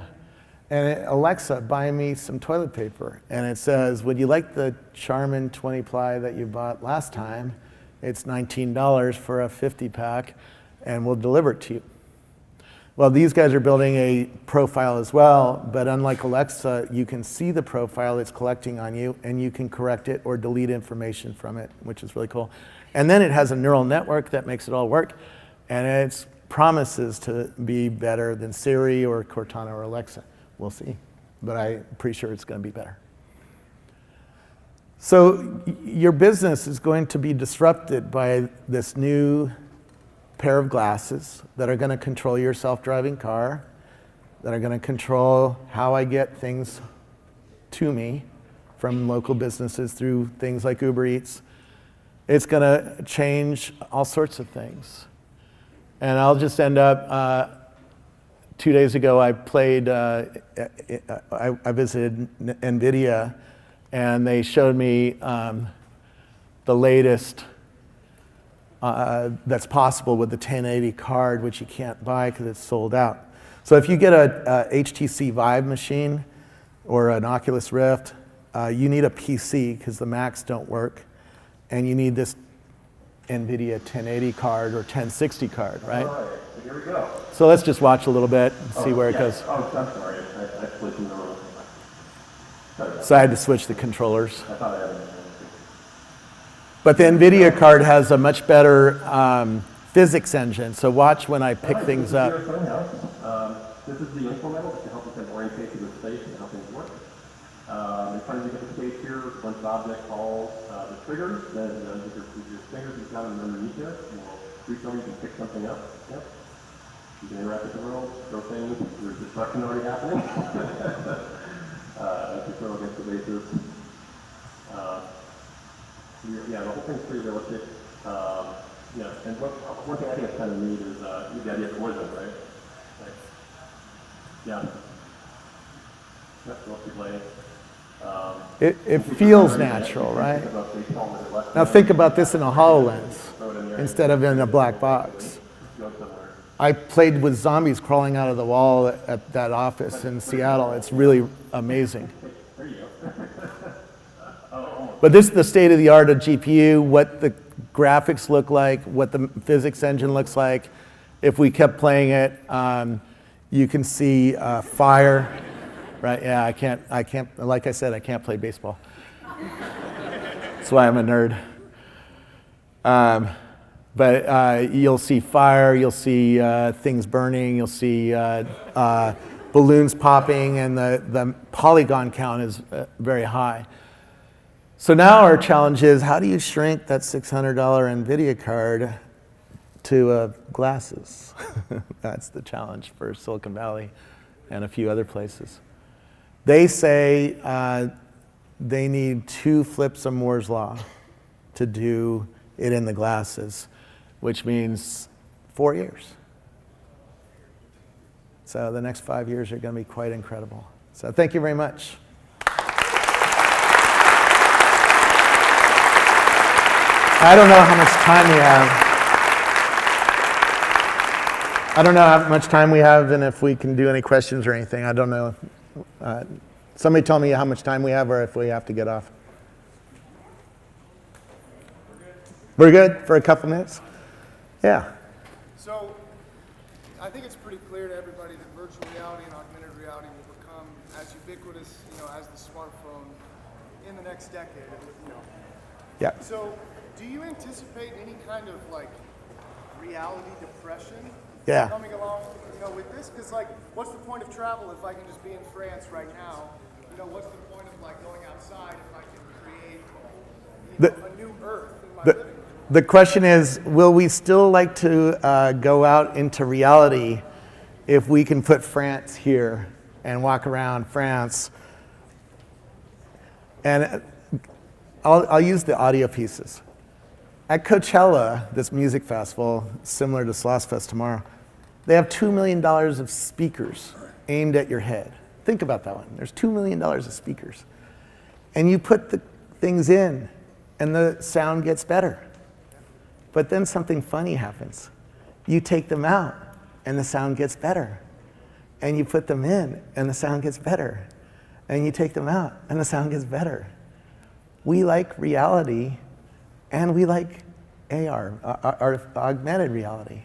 And Alexa, buy me some toilet paper. And it says, would you like the Charmin 20 ply that you bought last time? It's $19 for a 50 pack, and we'll deliver it to you. Well, these guys are building a profile as well, but unlike Alexa, you can see the profile it's collecting on you, and you can correct it or delete information from it, which is really cool. And then it has a neural network that makes it all work, and it promises to be better than Siri or Cortana or Alexa. We'll see, but I'm pretty sure it's going to be better. So your business is going to be disrupted by this new pair of glasses that are going to control your self-driving car, that are going to control how I get things to me from local businesses through things like Uber Eats. It's going to change all sorts of things. And I'll just end up, 2 days ago I played, I visited NVIDIA, and they showed me the latest that's possible with the 1080 card, which you can't buy because it's sold out. So if you get a HTC Vive machine, or an Oculus Rift, you need a PC because the Macs don't work, and you need this NVIDIA 1080 card or 1060 card, right? All right, so here we go. So let's just watch a little bit and see where it goes. Oh, I'm sorry. I flipped in the room. Sorry. So I had to switch the controllers. I thought I had it. But the NVIDIA card has a much better physics engine. So watch when I pick things up. This is the info metal to help us kind of orientate to the space and how things work. In front of you, get the space here, a bunch of object calls, the triggers, then with your fingers, you've got them underneath there, and we'll reach over, you can pick something up. Yep. You can interact with the world, throw things, there's destruction already happening. As you throw against the bases. Yeah, the whole thing's pretty realistic. Yeah, and one thing I think is kind of neat is the idea of collision, right? Like, yeah. Yep, we'll keep playing. It feels natural, right? Now think about this in a HoloLens instead of in a black box. I played with zombies crawling out of the wall at that office in Seattle. It's really amazing. But this is the state of the art of GPU, what the graphics look like, what the physics engine looks like. If we kept playing it, you can see fire. Right, yeah, I can't, like I said, I can't play baseball. That's why I'm a nerd. But you'll see fire, you'll see things burning, you'll see balloons popping, and the polygon count is very high. So now our challenge is, how do you shrink that $600 NVIDIA card to glasses? That's the challenge for Silicon Valley and a few other places. They say they need 2 flips of Moore's Law to do it in the glasses, which means 4 years. So the next 5 years are going to be quite incredible. So thank you very much. I don't know how much time we have. I don't know how much time we have and if we can do any questions or anything. I don't know. Somebody tell me how much time we have or if we have to get off. We're good for a couple minutes? Yeah. So I think it's pretty clear to everybody that virtual reality and augmented reality will become as ubiquitous, as the smartphone in the next decade. Yeah. So do you anticipate any kind of reality depression Yeah. coming along, with this? Because what's the point of travel if I can just be in France right now? What's the point of going outside if I can create a new Earth in my living room? The question is, will we still like to go out into reality if we can put France here and walk around France? And I'll use the audio pieces. At Coachella, this music festival, similar to Sloss Fest tomorrow, they have $2 million of speakers aimed at your head. Think about that one. There's $2 million of speakers. And you put the things in, and the sound gets better. But then something funny happens. You take them out, and the sound gets better. And you put them in, and the sound gets better. And you take them out, and the sound gets better. We like reality, and we like AR, augmented reality.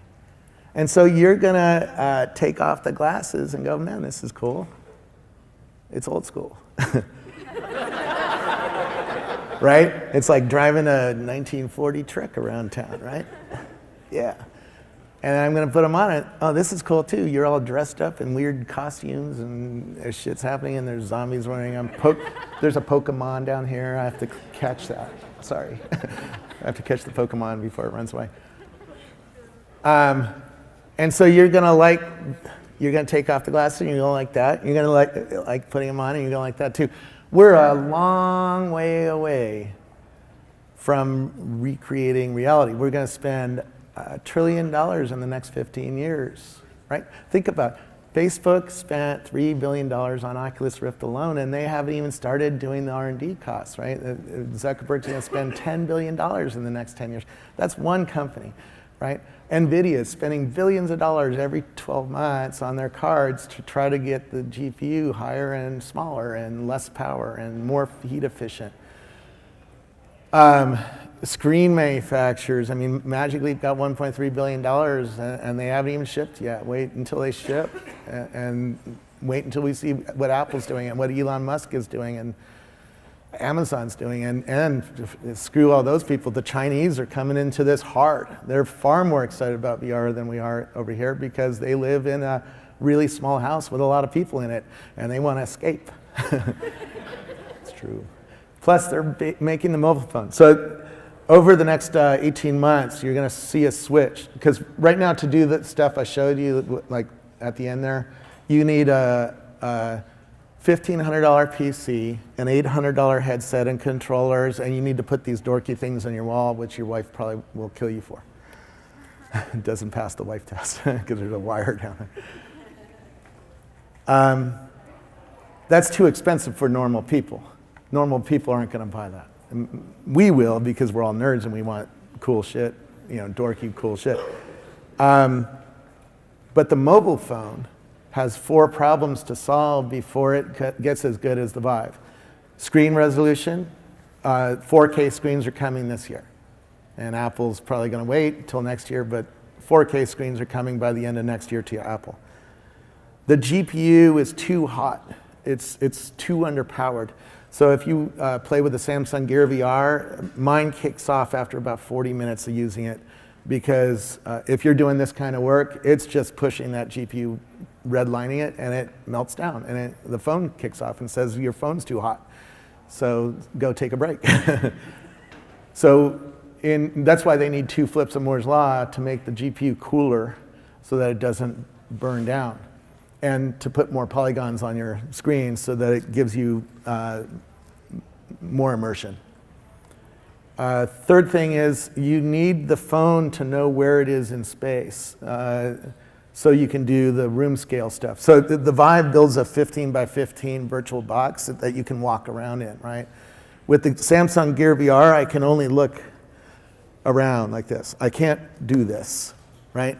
And so you're gonna take off the glasses and go, man, this is cool. It's old school. Right? It's like driving a 1940 truck around town, right? Yeah. And I'm gonna put them on it. Oh, this is cool too. You're all dressed up in weird costumes and there's shit's happening and there's zombies running. There's a Pokemon down here. I have to catch that. Sorry. I have to catch the Pokemon before it runs away. And so you're gonna take off the glasses and you're gonna like that. You're gonna like putting them on and you're gonna like that too. We're a long way away from recreating reality. We're gonna spend $1 trillion in the next 15 years, right? Think about it. Facebook spent $3 billion on Oculus Rift alone, and they haven't even started doing the R&D costs, right? Zuckerberg's gonna spend $10 billion in the next 10 years. That's one company, right? NVIDIA is spending billions of dollars every 12 months on their cards to try to get the GPU higher and smaller and less power and more heat efficient. Screen manufacturers, I mean, Magic Leap got $1.3 billion and they haven't even shipped yet. Wait until they ship and wait until we see what Apple's doing and what Elon Musk is doing and Amazon's doing, and screw all those people. The Chinese are coming into this hard. They're far more excited about VR than we are over here because they live in a really small house with a lot of people in it, and they want to escape. It's true. Plus, they're making the mobile phone. So over the next 18 months, you're going to see a switch. Because right now, to do the stuff I showed you, like at the end there, you need a $1,500 PC, an $800 headset and controllers, and you need to put these dorky things on your wall, which your wife probably will kill you for. It doesn't pass the wife test because there's a wire down there. That's too expensive for normal people. Normal people aren't going to buy that. We will because we're all nerds and we want cool shit, dorky cool shit. But the mobile phone has 4 problems to solve before it gets as good as the Vive. Screen resolution, 4K screens are coming this year. And Apple's probably going to wait until next year, but 4K screens are coming by the end of next year to Apple. The GPU is too hot. It's too underpowered. So if you play with the Samsung Gear VR, mine kicks off after about 40 minutes of using it because if you're doing this kind of work, it's just pushing that GPU, redlining it, and it melts down. And the phone kicks off and says, your phone's too hot. So go take a break. That's why they need 2 flips of Moore's Law to make the GPU cooler so that it doesn't burn down. And to put more polygons on your screen so that it gives you more immersion. Third thing is you need the phone to know where it is in space so you can do the room scale stuff. So the Vive builds a 15 by 15 virtual box that you can walk around in, right? With the Samsung Gear VR, I can only look around like this. I can't do this, right?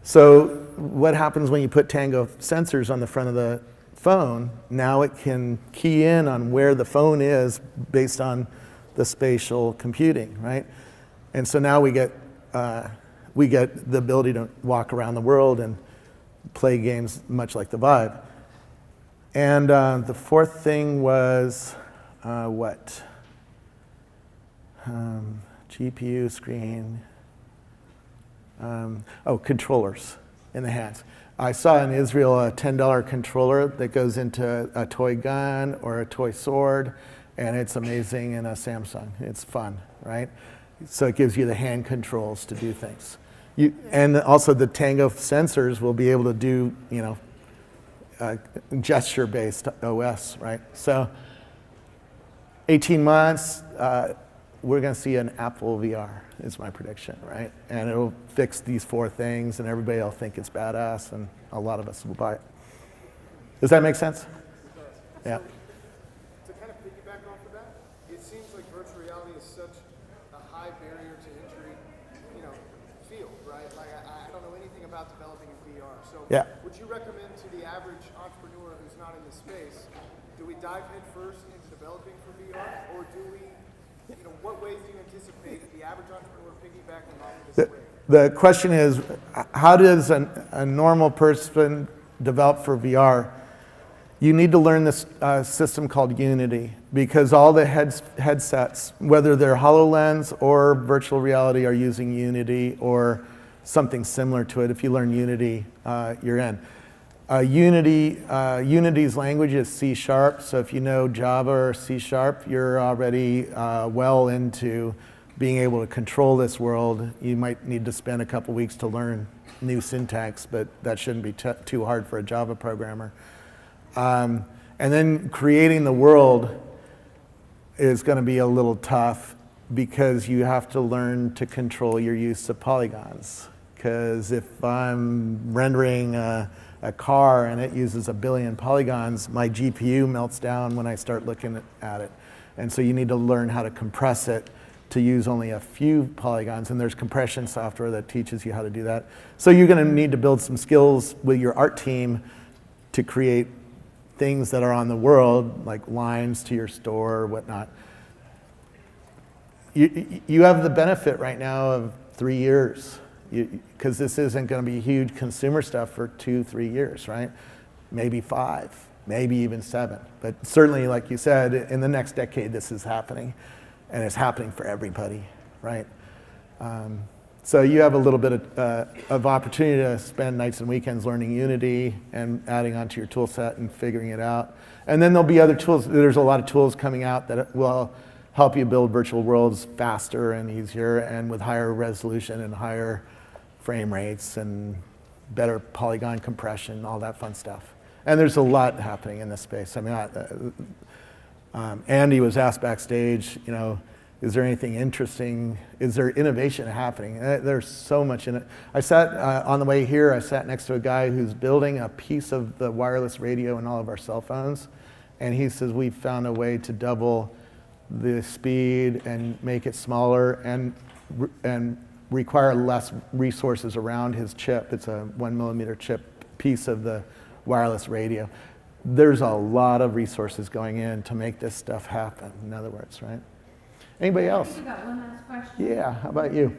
So what happens when you put Tango sensors on the front of the phone? Now it can key in on where the phone is based on the spatial computing, right? And so now we get the ability to walk around the world and play games much like the Vive. And the fourth thing was what? GPU, screen. Controllers in the hands. I saw in Israel a $10 controller that goes into a toy gun or a toy sword, and it's amazing in a Samsung. It's fun, right? So it gives you the hand controls to do things. And also the Tango sensors will be able to do, gesture-based OS, right? So 18 months, we're going to see an Apple VR, is my prediction, right? And it'll fix these 4 things, and everybody will think it's badass, and a lot of us will buy it. Does that make sense? Yeah. To kind of piggyback off of that, it seems like virtual reality is such a high barrier to entry, field, right? Like I don't know anything about developing in VR. So would you recommend to the average entrepreneur who's not in the space, do we dive head first into developing for VR, or do we, what ways do you anticipate the average entrepreneur piggybacking off of this wave? The question is, how does a normal person develop for VR? You need to learn this system called Unity, because all the headsets, whether they're HoloLens or virtual reality, are using Unity or something similar to it. If you learn Unity, you're in. Unity's language is C#, so if you know Java or C#, you're already well into being able to control this world. You might need to spend a couple weeks to learn new syntax, but that shouldn't be too hard for a Java programmer. And then creating the world is going to be a little tough because you have to learn to control your use of polygons. Because if I'm rendering a car and it uses 1 billion polygons, my GPU melts down when I start looking at it. And so you need to learn how to compress it to use only a few polygons, and there's compression software that teaches you how to do that. So you're going to need to build some skills with your art team to create things that are on the world, like lines to your store or whatnot. You have the benefit right now of 3 years, because this isn't going to be huge consumer stuff for 2-3 years, right? Maybe 5, maybe even 7. But certainly, like you said, in the next decade, this is happening. And it's happening for everybody, right? So you have a little bit of opportunity to spend nights and weekends learning Unity and adding onto your tool set and figuring it out. And then there'll be other tools. There's a lot of tools coming out that will help you build virtual worlds faster and easier and with higher resolution and higher frame rates and better polygon compression, all that fun stuff. And there's a lot happening in this space. I mean, Andy was asked backstage, you know, is there anything interesting? Is there innovation happening? There's so much in it. I sat on the way here, I sat next to a guy who's building a piece of the wireless radio in all of our cell phones. And he says, we've found a way to double the speed and make it smaller and require less resources around his chip. It's a 1mm chip piece of the wireless radio. There's a lot of resources going in to make this stuff happen, in other words, right? Anybody else? You got one last question? Yeah, how about you?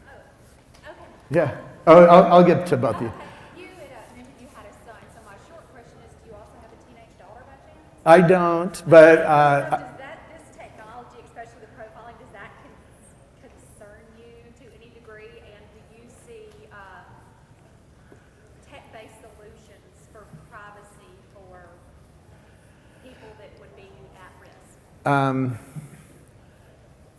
Oh, okay. Yeah. Oh, I'll get to both of you. Okay. You had mentioned you had a son, so my short question is, do you also have a teenage daughter by chance? I don't, but Does this technology, especially the profiling, does that concern you to any degree? And do you see tech-based solutions for privacy for people that would be at risk?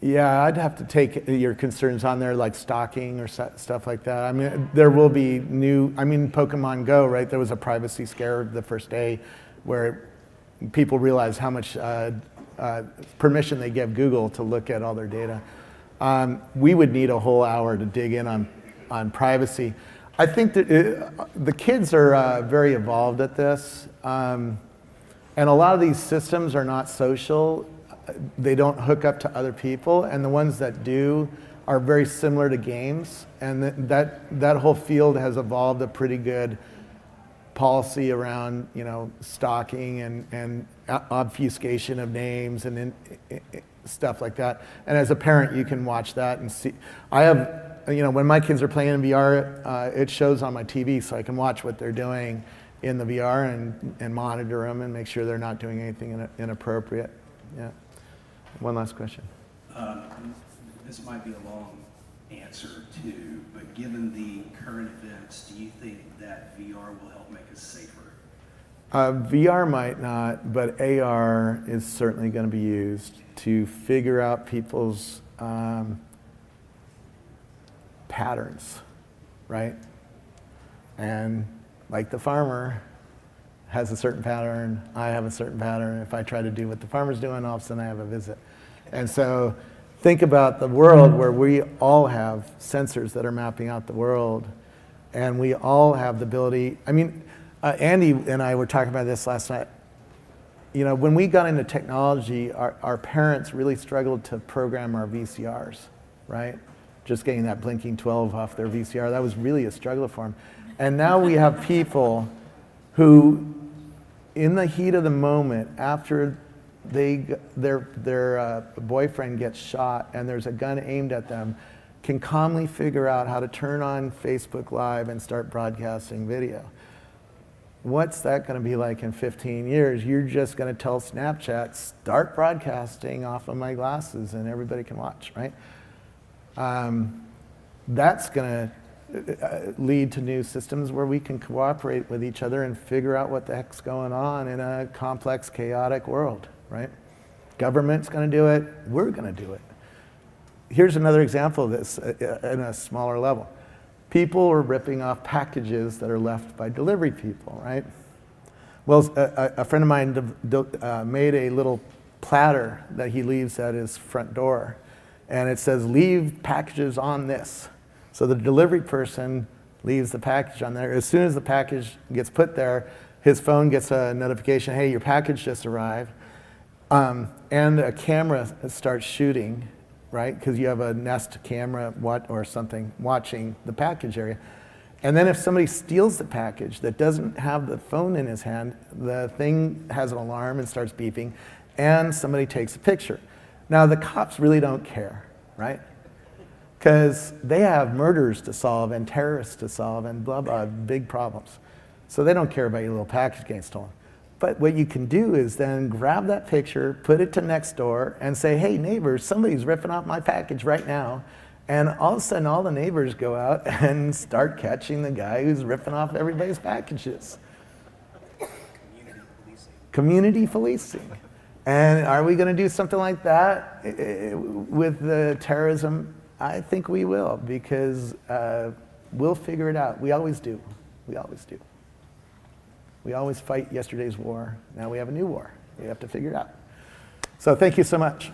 Yeah, I'd have to take your concerns on there, like stalking or stuff like that. I mean, there will be Pokemon Go, right? There was a privacy scare the first day where people realized how much permission they give Google to look at all their data. We would need a whole hour to dig in on privacy. I think that the kids are very evolved at this. And a lot of these systems are not social. They don't hook up to other people, and the ones that do are very similar to games, and that whole field has evolved a pretty good policy around, you know, stalking and obfuscation of names and stuff like that. And as a parent, you can watch that and see. I have, you know, when my kids are playing in VR, it shows on my TV, so I can watch what they're doing in the VR and monitor them and make sure they're not doing anything inappropriate. Yeah. One last question. This might be a long answer too, but given the current events, do you think that VR will help make us safer? VR might not, but AR is certainly going to be used to figure out people's patterns, right? And like the farmer has a certain pattern, I have a certain pattern. If I try to do what the farmer's doing, all of a sudden I have a visit. And so think about the world where we all have sensors that are mapping out the world, and we all have the ability. I mean, Andy and I were talking about this last night. You know, when we got into technology, our parents really struggled to program our VCRs, right? Just getting that blinking 12 off their VCR, that was really a struggle for them. And now we have people who, in the heat of the moment, after their boyfriend gets shot and there's a gun aimed at them, can calmly figure out how to turn on Facebook Live and start broadcasting video. What's that going to be like in 15 years? You're just going to tell Snapchat, start broadcasting off of my glasses and everybody can watch, right? That's going to lead to new systems where we can cooperate with each other and figure out what the heck's going on in a complex, chaotic world, right? Government's going to do it. We're going to do it. Here's another example of this in a smaller level. People are ripping off packages that are left by delivery people, right? Well, a friend of mine made a little platter that he leaves at his front door, and it says, leave packages on this. So the delivery person leaves the package on there. As soon as the package gets put there, his phone gets a notification, hey, your package just arrived. And a camera starts shooting right? Because you have a Nest camera or something watching the package area. And then if somebody steals the package that doesn't have the phone in his hand, the thing has an alarm and starts beeping, and somebody takes a picture. Now, the cops really don't care, right? Because they have murders to solve and terrorists to solve and blah, blah, big problems. So they don't care about your little package getting stolen. But what you can do is then grab that picture, put it to next door, and say, hey, neighbors, somebody's ripping off my package right now. And all of a sudden, all the neighbors go out and start catching the guy who's ripping off everybody's packages. Community policing. And are we going to do something like that with the terrorism? I think we will, because we'll figure it out. We always do. We always do. We always fight yesterday's war. Now we have a new war. We have to figure it out. So thank you so much.